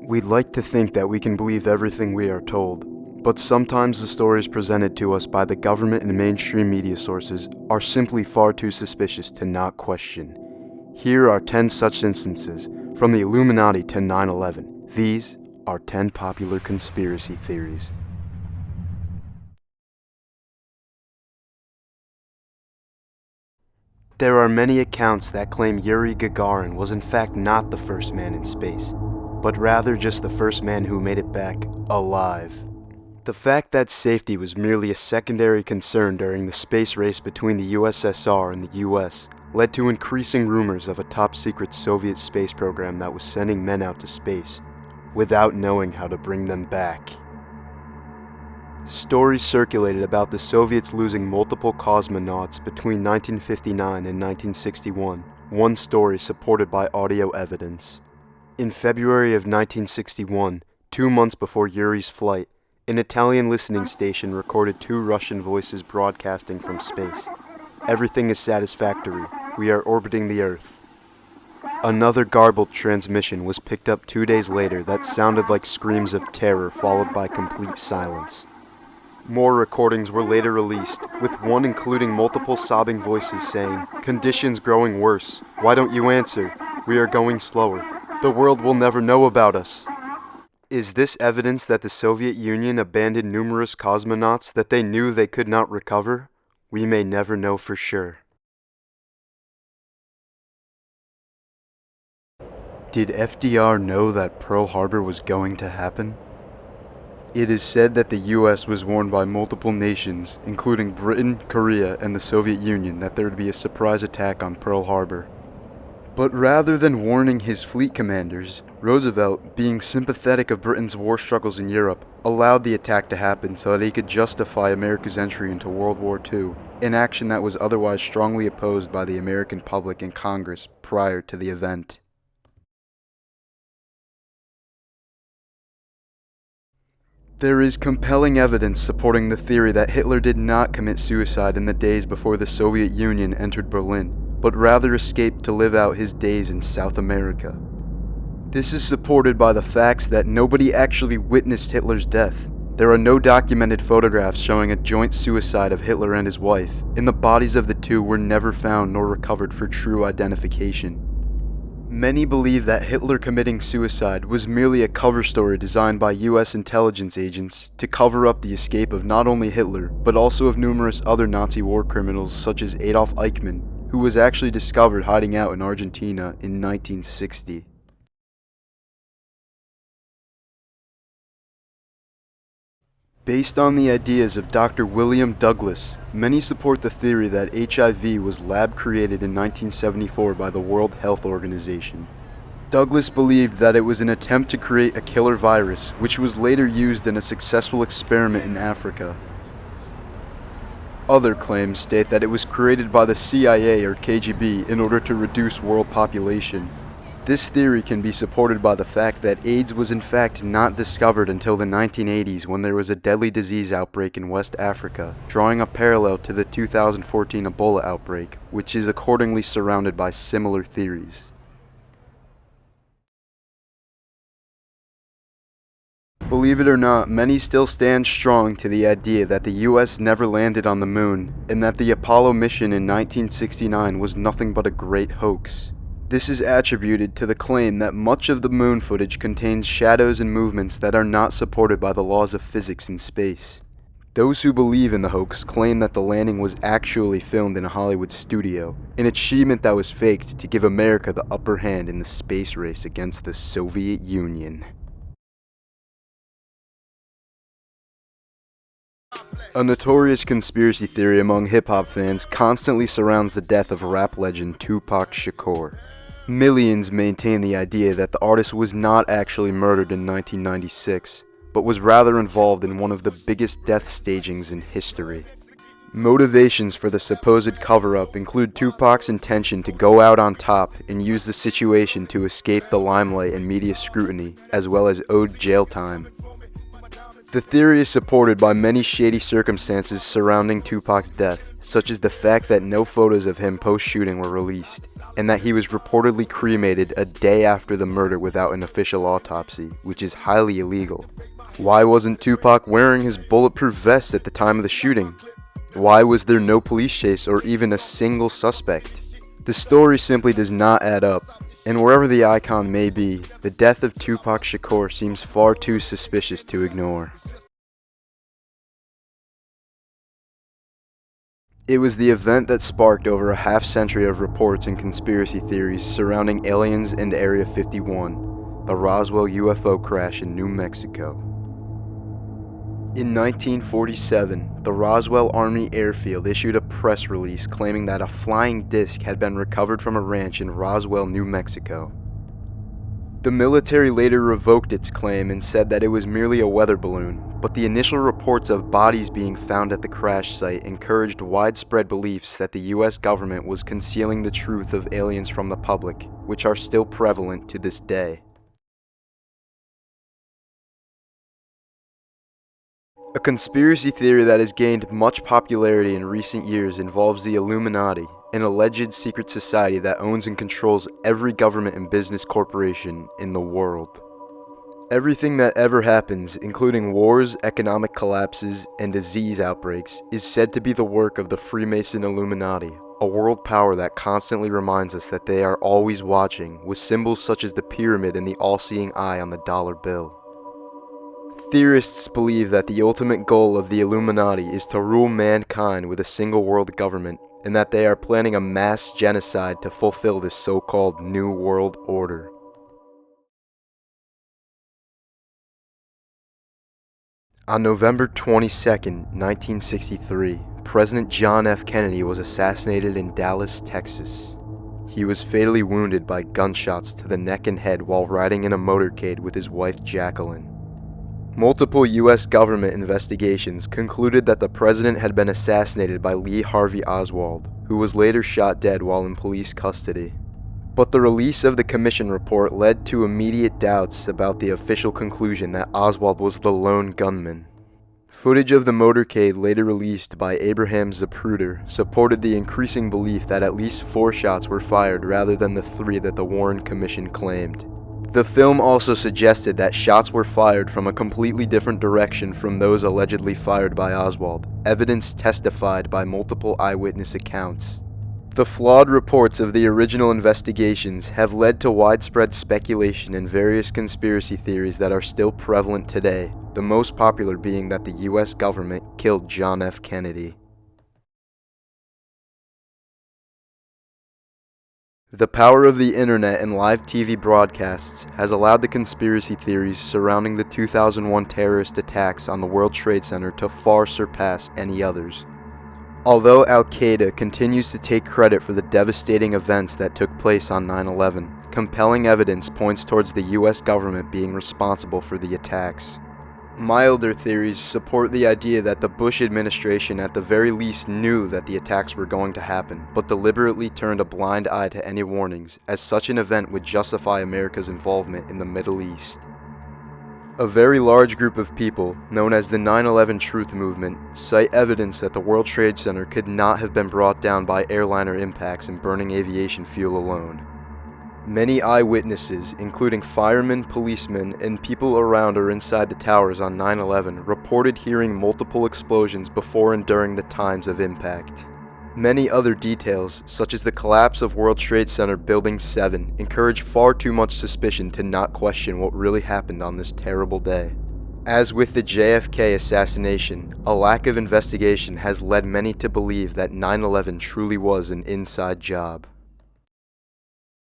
We'd like to think that we can believe everything we are told, but sometimes the stories presented to us by the government and mainstream media sources are simply far too suspicious to not question. Here are 10 such instances, from the Illuminati to 9/11. These are 10 popular conspiracy theories. There are many accounts that claim Yuri Gagarin was in fact not the first man in space, but rather just the first man who made it back alive. The fact that safety was merely a secondary concern during the space race between the USSR and the US led to increasing rumors of a top-secret Soviet space program that was sending men out to space without knowing how to bring them back. Stories circulated about the Soviets losing multiple cosmonauts between 1959 and 1961, one story supported by audio evidence. In February of 1961, 2 months before Yuri's flight, an Italian listening station recorded 2 Russian voices broadcasting from space. "Everything is satisfactory. We are orbiting the Earth." Another garbled transmission was picked up 2 days later that sounded like screams of terror followed by complete silence. More recordings were later released, with one including multiple sobbing voices saying, "Conditions growing worse. Why don't you answer? We are going slower. The world will never know about us." Is this evidence that the Soviet Union abandoned numerous cosmonauts that they knew they could not recover? We may never know for sure. Did FDR know that Pearl Harbor was going to happen? It is said that the US was warned by multiple nations, including Britain, Korea, and the Soviet Union, that there would be a surprise attack on Pearl Harbor. But rather than warning his fleet commanders, Roosevelt, being sympathetic of Britain's war struggles in Europe, allowed the attack to happen so that he could justify America's entry into World War II, an action that was otherwise strongly opposed by the American public and Congress prior to the event. There is compelling evidence supporting the theory that Hitler did not commit suicide in the days before the Soviet Union entered Berlin, but rather escaped to live out his days in South America. This is supported by the facts that nobody actually witnessed Hitler's death. There are no documented photographs showing a joint suicide of Hitler and his wife, and the bodies of the two were never found nor recovered for true identification. Many believe that Hitler committing suicide was merely a cover story designed by US intelligence agents to cover up the escape of not only Hitler, but also of numerous other Nazi war criminals such as Adolf Eichmann, who was actually discovered hiding out in Argentina in 1960. Based on the ideas of Dr. William Douglas, many support the theory that HIV was lab-created in 1974 by the World Health Organization. Douglas believed that it was an attempt to create a killer virus, which was later used in a successful experiment in Africa. Other claims state that it was created by the CIA or KGB in order to reduce world population. This theory can be supported by the fact that AIDS was in fact not discovered until the 1980s when there was a deadly disease outbreak in West Africa, drawing a parallel to the 2014 Ebola outbreak, which is accordingly surrounded by similar theories. Believe it or not, many still stand strong to the idea that the US never landed on the moon, and that the Apollo mission in 1969 was nothing but a great hoax. This is attributed to the claim that much of the moon footage contains shadows and movements that are not supported by the laws of physics in space. Those who believe in the hoax claim that the landing was actually filmed in a Hollywood studio, an achievement that was faked to give America the upper hand in the space race against the Soviet Union. A notorious conspiracy theory among hip-hop fans constantly surrounds the death of rap legend Tupac Shakur. Millions maintain the idea that the artist was not actually murdered in 1996, but was rather involved in one of the biggest death stagings in history. Motivations for the supposed cover-up include Tupac's intention to go out on top and use the situation to escape the limelight and media scrutiny, as well as owed jail time. The theory is supported by many shady circumstances surrounding Tupac's death, such as the fact that no photos of him post-shooting were released, and that he was reportedly cremated a day after the murder without an official autopsy, which is highly illegal. Why wasn't Tupac wearing his bulletproof vest at the time of the shooting? Why was there no police chase or even a single suspect? The story simply does not add up, and wherever the icon may be, the death of Tupac Shakur seems far too suspicious to ignore. It was the event that sparked over a half-century of reports and conspiracy theories surrounding aliens and Area 51, the Roswell UFO crash in New Mexico. In 1947, the Roswell Army Airfield issued a press release claiming that a flying disc had been recovered from a ranch in Roswell, New Mexico. The military later revoked its claim and said that it was merely a weather balloon, but the initial reports of bodies being found at the crash site encouraged widespread beliefs that the US government was concealing the truth of aliens from the public, which are still prevalent to this day. A conspiracy theory that has gained much popularity in recent years involves the Illuminati, an alleged secret society that owns and controls every government and business corporation in the world. Everything that ever happens, including wars, economic collapses, and disease outbreaks, is said to be the work of the Freemason Illuminati, a world power that constantly reminds us that they are always watching, with symbols such as the pyramid and the all-seeing eye on the dollar bill. Theorists believe that the ultimate goal of the Illuminati is to rule mankind with a single world government, and that they are planning a mass genocide to fulfill this so-called New World Order. On November 22, 1963, President John F. Kennedy was assassinated in Dallas, Texas. He was fatally wounded by gunshots to the neck and head while riding in a motorcade with his wife Jacqueline. Multiple U.S. government investigations concluded that the president had been assassinated by Lee Harvey Oswald, who was later shot dead while in police custody. But the release of the commission report led to immediate doubts about the official conclusion that Oswald was the lone gunman. Footage of the motorcade later released by Abraham Zapruder supported the increasing belief that at least 4 shots were fired rather than the 3 that the Warren Commission claimed. The film also suggested that shots were fired from a completely different direction from those allegedly fired by Oswald, evidence testified by multiple eyewitness accounts. The flawed reports of the original investigations have led to widespread speculation and various conspiracy theories that are still prevalent today, the most popular being that the US government killed John F. Kennedy. The power of the internet and live TV broadcasts has allowed the conspiracy theories surrounding the 2001 terrorist attacks on the World Trade Center to far surpass any others. Although Al-Qaeda continues to take credit for the devastating events that took place on 9/11, compelling evidence points towards the US government being responsible for the attacks. Milder theories support the idea that the Bush administration at the very least knew that the attacks were going to happen, but deliberately turned a blind eye to any warnings, as such an event would justify America's involvement in the Middle East. A very large group of people, known as the 9/11 Truth Movement, cite evidence that the World Trade Center could not have been brought down by airliner impacts and burning aviation fuel alone. Many eyewitnesses, including firemen, policemen, and people around or inside the towers on 9/11, reported hearing multiple explosions before and during the times of impact. Many other details, such as the collapse of World Trade Center Building 7, encourage far too much suspicion to not question what really happened on this terrible day. As with the JFK assassination, a lack of investigation has led many to believe that 9/11 truly was an inside job.